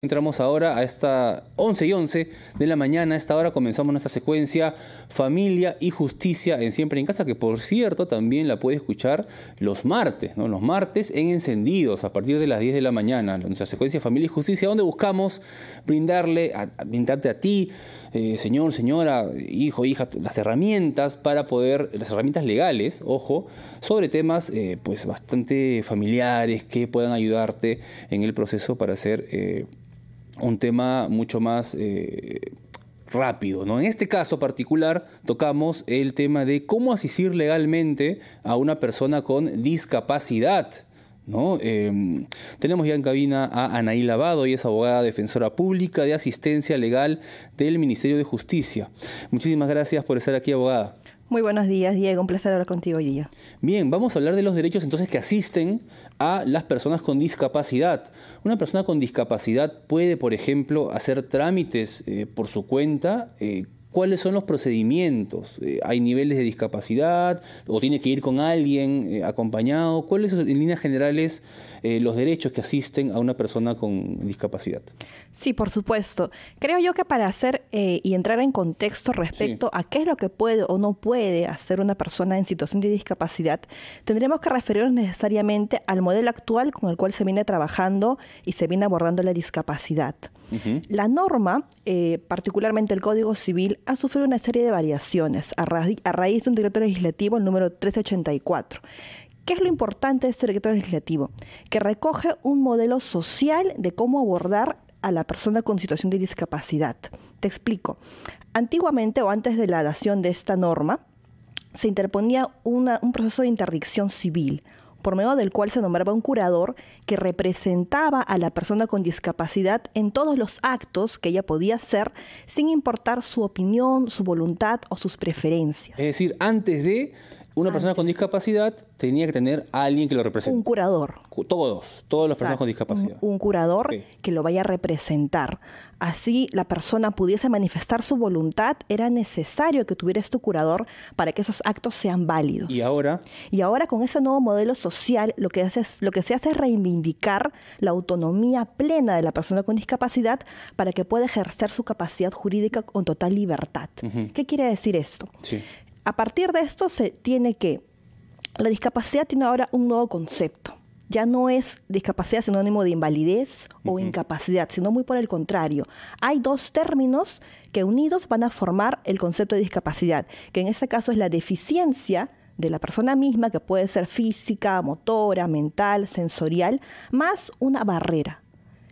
Entramos ahora a esta 11:11 de la mañana. A esta hora comenzamos nuestra secuencia Familia y Justicia en Siempre en Casa, que por cierto también la puede escuchar los martes, ¿no? Los martes en Encendidos a partir de las 10 de la mañana. Nuestra secuencia Familia y Justicia, donde buscamos brindarte a ti, señor, señora, hijo, hija, las herramientas las herramientas legales, ojo, sobre temas pues bastante familiares que puedan ayudarte en el proceso para hacer un tema mucho más rápido, ¿no? En este caso particular tocamos el tema de cómo asistir legalmente a una persona con discapacidad, ¿no? Tenemos ya en cabina a Anaí Lavado, ella es abogada defensora pública de asistencia legal del Ministerio de Justicia. Muchísimas gracias por estar aquí, abogada. Muy buenos días, Diego. Un placer hablar contigo hoy día. Bien, vamos a hablar de los derechos entonces que asisten a las personas con discapacidad. Una persona con discapacidad puede, por ejemplo, hacer trámites por su cuenta. ¿Cuáles son los procedimientos? ¿Hay niveles de discapacidad o tiene que ir con alguien acompañado? ¿Cuáles son, en líneas generales, los derechos que asisten a una persona con discapacidad? Sí, por supuesto. Creo yo que para hacer y entrar en contexto respecto a qué es lo que puede o no puede hacer una persona en situación de discapacidad, tendremos que referirnos necesariamente al modelo actual con el cual se viene trabajando y se viene abordando la discapacidad. La norma, particularmente el Código Civil, ha sufrido una serie de variaciones a raíz de un decreto legislativo, el número 1384. ¿Qué es lo importante de este decreto legislativo? Que recoge un modelo social de cómo abordar a la persona con situación de discapacidad. Te explico. Antiguamente o antes de la dación de esta norma, se interponía un proceso de interdicción civil, por medio del cual se nombraba un curador que representaba a la persona con discapacidad en todos los actos que ella podía hacer, sin importar su opinión, su voluntad o sus preferencias. Es decir, antes de una persona con discapacidad tenía que tener a alguien que lo represente. Un curador. Todas las personas con discapacidad. Un curador que lo vaya a representar. Así la persona pudiese manifestar su voluntad, era necesario que tuviera este curador para que esos actos sean válidos. ¿Y ahora? Y ahora con ese nuevo modelo social lo que se hace es reivindicar la autonomía plena de la persona con discapacidad para que pueda ejercer su capacidad jurídica con total libertad. ¿Qué quiere decir esto? Sí. A partir de esto la discapacidad tiene ahora un nuevo concepto. Ya no es discapacidad sinónimo de invalidez o incapacidad, sino muy por el contrario. Hay dos términos que unidos van a formar el concepto de discapacidad, que en este caso es la deficiencia de la persona misma, que puede ser física, motora, mental, sensorial, más una barrera.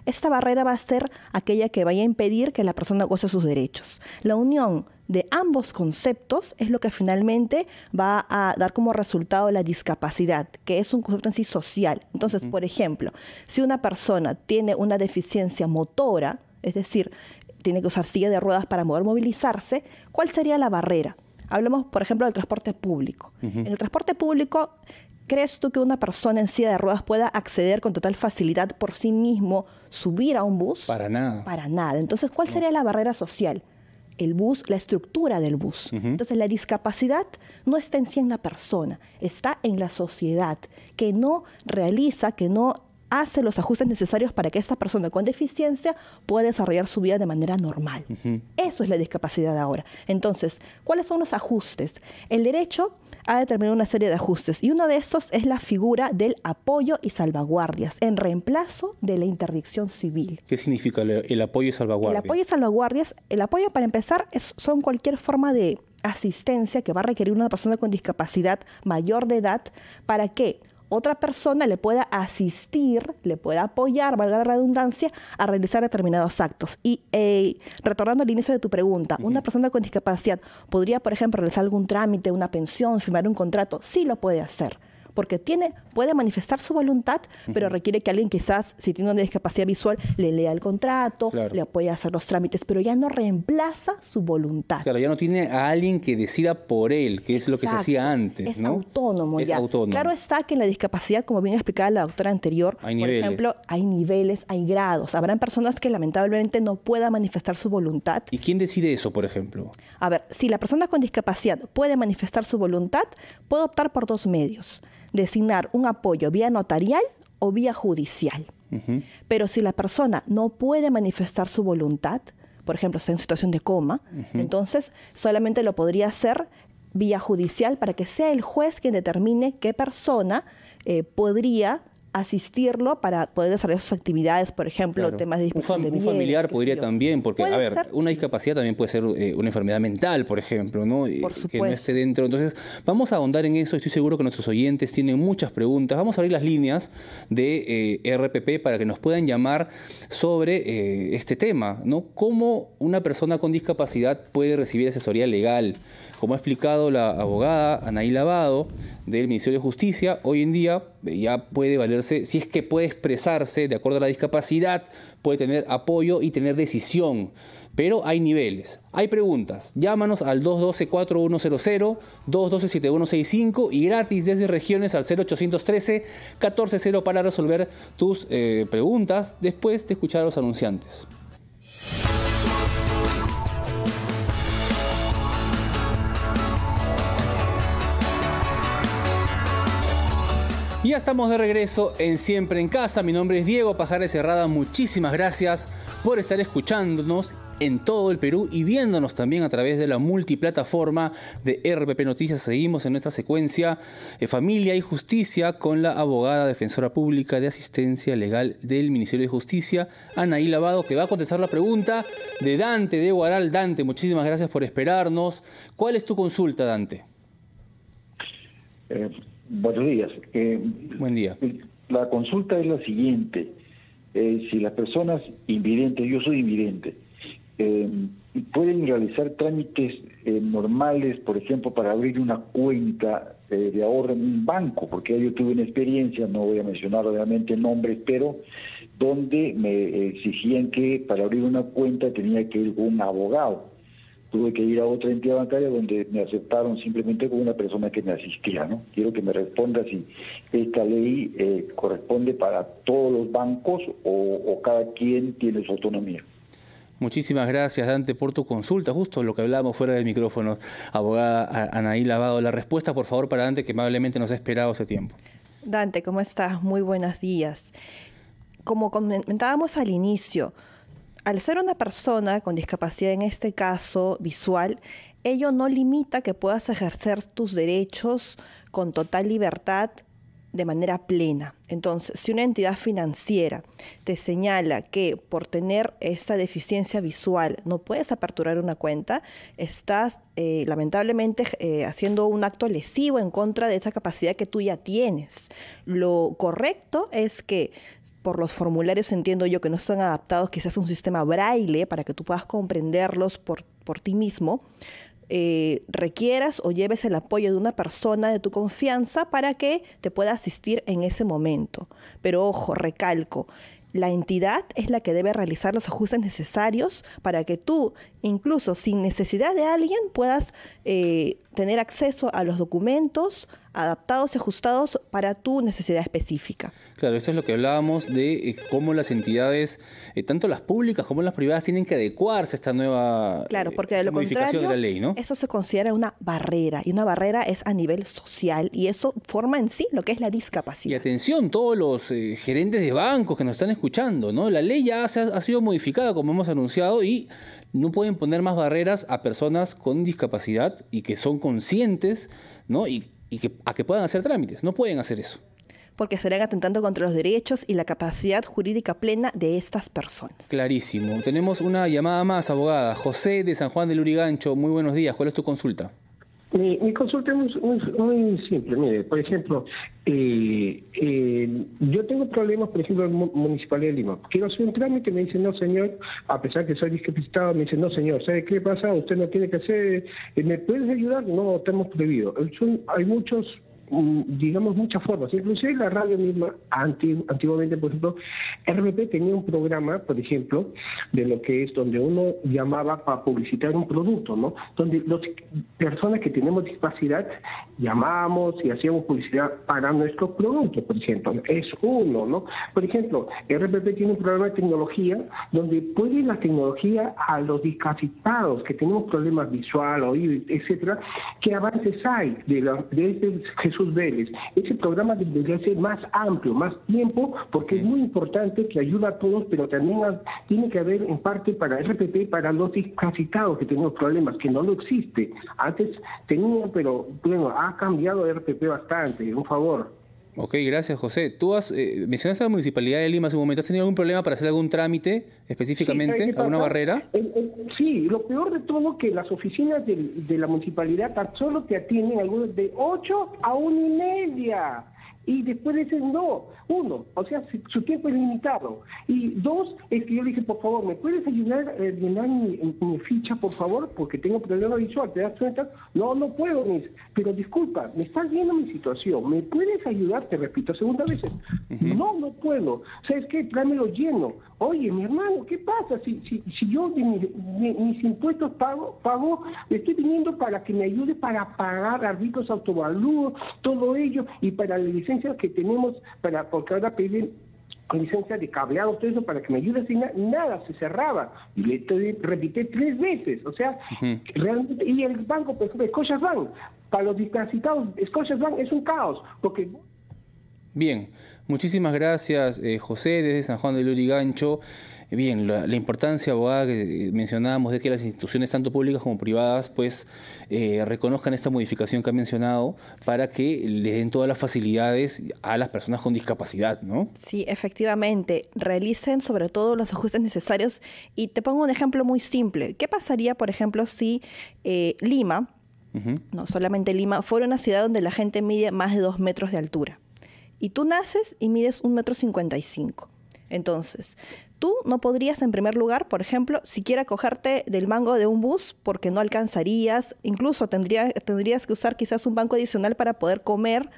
Esta barrera va a ser aquella que vaya a impedir que la persona goce sus derechos. La unión de ambos conceptos es lo que finalmente va a dar como resultado la discapacidad, que es un concepto en sí social. Entonces, por ejemplo, si una persona tiene una deficiencia motora, es decir, tiene que usar silla de ruedas para poder movilizarse, ¿cuál sería la barrera? Hablemos, por ejemplo, del transporte público. En el transporte público, ¿crees tú que una persona en silla de ruedas pueda acceder con total facilidad por sí mismo, subir a un bus? Para nada. Para nada. Entonces, ¿cuál sería la barrera social? El bus, la estructura del bus. Entonces, la discapacidad no está en sí en la persona, está en la sociedad, que no realiza, que no hace los ajustes necesarios para que esta persona con deficiencia pueda desarrollar su vida de manera normal. Eso es la discapacidad ahora. Entonces, ¿cuáles son los ajustes? El derecho ha determinado una serie de ajustes y uno de estos es la figura del apoyo y salvaguardias en reemplazo de la interdicción civil. ¿Qué significa el apoyo y salvaguardia? El apoyo y salvaguardias, el apoyo para empezar son cualquier forma de asistencia que va a requerir una persona con discapacidad mayor de edad para que otra persona le pueda asistir, le pueda apoyar, valga la redundancia, a realizar determinados actos. Y retornando al inicio de tu pregunta, ¿una persona con discapacidad podría, por ejemplo, realizar algún trámite, una pensión, firmar un contrato? Sí lo puede hacer, porque puede manifestar su voluntad, pero requiere que alguien quizás, si tiene una discapacidad visual, le lea el contrato, le apoye a hacer los trámites, pero ya no reemplaza su voluntad. Claro, ya no tiene a alguien que decida por él, que es lo que se hacía antes, ¿no? Autónomo es ya. Autónomo. Claro está que en la discapacidad, como bien explicaba la doctora anterior, por ejemplo, hay niveles, hay grados. Habrán personas que lamentablemente no puedan manifestar su voluntad. ¿Y quién decide eso, por ejemplo? A ver, si la persona con discapacidad puede manifestar su voluntad, puede optar por dos medios: designar un apoyo vía notarial o vía judicial. Pero si la persona no puede manifestar su voluntad, por ejemplo, está en situación de coma, entonces solamente lo podría hacer vía judicial para que sea el juez quien determine qué persona podría asistirlo para poder desarrollar sus actividades, por ejemplo, Claro. temas de disposición de Un bienes, familiar qué podría sé yo. también, porque, Puede a ver, ser. una discapacidad también puede ser una enfermedad mental, por ejemplo, ¿no? Por Que no supuesto. esté dentro. Entonces, vamos a ahondar en eso. Estoy seguro que nuestros oyentes tienen muchas preguntas. Vamos a abrir las líneas de RPP para que nos puedan llamar sobre este tema, ¿no? ¿Cómo una persona con discapacidad puede recibir asesoría legal? Como ha explicado la abogada Anaí Lavado del Ministerio de Justicia, hoy en día ya puede valerse, si es que puede expresarse de acuerdo a la discapacidad, puede tener apoyo y tener decisión. Pero hay niveles, hay preguntas. Llámanos al 212-4100, 212-7165 y gratis desde regiones al 0813-1400 para resolver tus preguntas después de escuchar a los anunciantes. Y ya estamos de regreso en Siempre en Casa. Mi nombre es Diego Pajares Herrada. Muchísimas gracias por estar escuchándonos en todo el Perú y viéndonos también a través de la multiplataforma de RPP Noticias. Seguimos en nuestra secuencia Familia y Justicia con la abogada defensora pública de asistencia legal del Ministerio de Justicia, Anaí Lavado, que va a contestar la pregunta de Dante de Huaral. Dante, muchísimas gracias por esperarnos. ¿Cuál es tu consulta, Dante? Buenos días. Buen día. La consulta es la siguiente. Si las personas invidentes, yo soy invidente, pueden realizar trámites normales, por ejemplo, para abrir una cuenta de ahorro en un banco, porque yo tuve una experiencia, no voy a mencionar obviamente nombres, pero donde me exigían que para abrir una cuenta tenía que ir con un abogado. Tuve que ir a otra entidad bancaria donde me aceptaron simplemente con una persona que me asistía, ¿no? Quiero que me responda si esta ley corresponde para todos los bancos o cada quien tiene su autonomía. Muchísimas gracias, Dante, por tu consulta. Justo lo que hablábamos fuera del micrófono, abogada Anaí Lavado. La respuesta, por favor, para Dante, que amablemente nos ha esperado hace tiempo. Dante, ¿cómo estás? Muy buenos días. Como comentábamos al inicio, al ser una persona con discapacidad, en este caso visual, ello no limita que puedas ejercer tus derechos con total libertad de manera plena. Entonces, si una entidad financiera te señala que por tener esta deficiencia visual no puedes aperturar una cuenta, estás lamentablemente haciendo un acto lesivo en contra de esa capacidad que tú ya tienes. Lo correcto es que por los formularios entiendo yo que no están adaptados, quizás un sistema braille para que tú puedas comprenderlos por ti mismo, requieras o lleves el apoyo de una persona de tu confianza para que te pueda asistir en ese momento. Pero ojo, recalco, la entidad es la que debe realizar los ajustes necesarios para que tú, incluso sin necesidad de alguien, puedas tener acceso a los documentos adaptados y ajustados para tu necesidad específica. Claro, esto es lo que hablábamos de cómo las entidades, tanto las públicas como las privadas, tienen que adecuarse a esta nueva Claro, porque de lo modificación contrario, de la ley, ¿no? eso se considera una barrera, y una barrera es a nivel social, y eso forma en sí lo que es la Y discapacidad. atención, todos los gerentes de bancos que nos están escuchando, ¿no? La ley ya ha sido modificada, como hemos anunciado, y no pueden poner más barreras a personas con discapacidad y que son conscientes, ¿no? Y que puedan hacer trámites. No pueden hacer eso. Porque estarán atentando contra los derechos y la capacidad jurídica plena de estas personas. Clarísimo. Tenemos una llamada más, abogada. José de San Juan del Lurigancho. Muy buenos días. ¿Cuál es tu consulta? Mi consulta es muy simple. Mire, por ejemplo, yo tengo problemas, por ejemplo, en la Municipalidad de Lima. Quiero hacer un trámite, me dice, no, señor, a pesar que soy discapacitado, me dice, no, señor, ¿sabe qué pasa? Usted no tiene que hacer, ¿me puedes ayudar? No, estamos prohibido. Hay muchos, digamos, muchas formas. Inclusive la radio misma, antiguamente, por ejemplo, RPP tenía un programa, por ejemplo, de lo que es donde uno llamaba para publicitar un producto, ¿no? Donde las personas que tenemos discapacidad llamamos y hacíamos publicidad para nuestros productos, por ejemplo. Es uno, ¿no? Por ejemplo, RPP tiene un programa de tecnología donde puede la tecnología a los discapacitados que tenemos problemas visual, oído, etcétera, qué avances hay de este Jesús Vélez. Ese programa debería ser más amplio, más tiempo, porque es muy importante, que ayuda a todos, pero también tiene que haber en parte para RPP, para los discapacitados que tenemos problemas, que no lo existe. Antes tenían, pero bueno, ha cambiado RPP bastante, un favor. Ok, gracias, José. Tú mencionaste a la Municipalidad de Lima hace un momento. ¿Has tenido algún problema para hacer algún trámite específicamente? Sí, ¿Alguna barrera? Sí, lo peor de todo que las oficinas de la Municipalidad tan solo te atienden algunos de 8 a 1:30. Y después dicen no, uno, o sea, su tiempo es limitado. Y dos, es que yo le dije, por favor, ¿me puedes ayudar a llenar mi ficha, por favor? Porque tengo problema visual, ¿te das cuenta? No, no puedo, pero disculpa, me estás viendo mi situación, ¿me puedes ayudar? Te repito, segunda vez. No, no puedo. ¿Sabes qué? Tráemelo lleno. Oye, mi hermano, ¿qué pasa? Si yo de mis impuestos pago, estoy viniendo para que me ayude para pagar arbitros, autovalúos, todo ello, y para la licencia que tenemos, porque ahora piden licencia de cableado, todo eso, para que me ayude, nada, se cerraba. Y repité 3 veces, o sea, realmente, y el banco, por ejemplo, Scotiabank, para los discapacitados, Scotiabank es un caos, porque... Bien, muchísimas gracias, José, desde San Juan de Lurigancho. Bien, la importancia, abogada, que mencionábamos de que las instituciones, tanto públicas como privadas, pues reconozcan esta modificación que ha mencionado para que le den todas las facilidades a las personas con discapacidad, ¿no? Sí, efectivamente. Realicen sobre todo los ajustes necesarios. Y te pongo un ejemplo muy simple. ¿Qué pasaría, por ejemplo, si Lima, no solamente Lima, fuera una ciudad donde la gente mide más de 2 metros de altura? Y tú naces y mides 1,55 metros. Entonces, tú no podrías, en primer lugar, por ejemplo, siquiera cogerte del mango de un bus porque no alcanzarías. Incluso tendrías que usar quizás un banco adicional para poder comer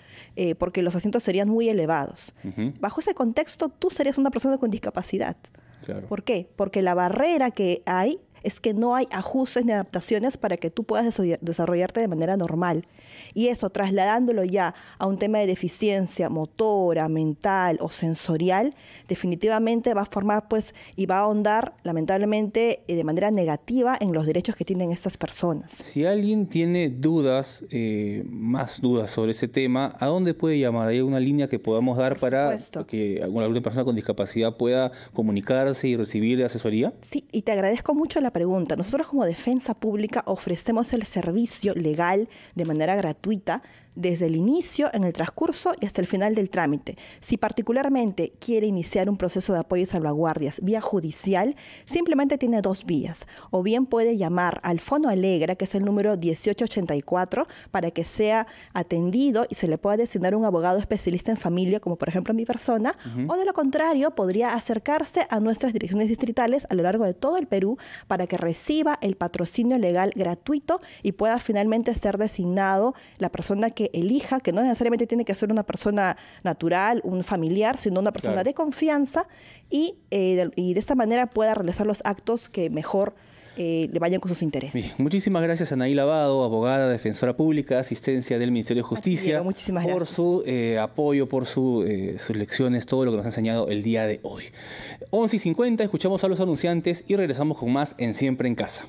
porque los asientos serían muy elevados. Bajo ese contexto, tú serías una persona con discapacidad. Claro. ¿Por qué? Porque la barrera que hay es que no hay ajustes ni adaptaciones para que tú puedas desarrollarte de manera normal. Y eso, trasladándolo ya a un tema de deficiencia motora, mental o sensorial, definitivamente va a formar pues y va a ahondar lamentablemente de manera negativa en los derechos que tienen estas personas. Si alguien tiene dudas, más dudas sobre ese tema, ¿a dónde puede llamar? ¿Hay alguna línea que podamos dar para que alguna persona con discapacidad pueda comunicarse y recibir asesoría? Sí, y te agradezco mucho la pregunta. Nosotros como Defensa Pública ofrecemos el servicio legal de manera gratuita desde el inicio, en el transcurso y hasta el final del trámite. Si particularmente quiere iniciar un proceso de apoyo y salvaguardias vía judicial, simplemente tiene 2 vías. O bien puede llamar al Fono Alegra, que es el número 1884, para que sea atendido y se le pueda designar un abogado especialista en familia, como por ejemplo mi persona, o de lo contrario, podría acercarse a nuestras direcciones distritales a lo largo de todo el Perú para que reciba el patrocinio legal gratuito y pueda finalmente ser designado la persona que elija, que no necesariamente tiene que ser una persona natural, un familiar, sino una persona de confianza y de esta manera pueda realizar los actos que mejor le vayan con sus intereses. Bien, muchísimas gracias a Anaí Lavado, abogada, defensora pública, asistencia del Ministerio de Justicia, por su apoyo, por sus lecciones, todo lo que nos ha enseñado el día de hoy. 11:50, escuchamos a los anunciantes y regresamos con más en Siempre en Casa.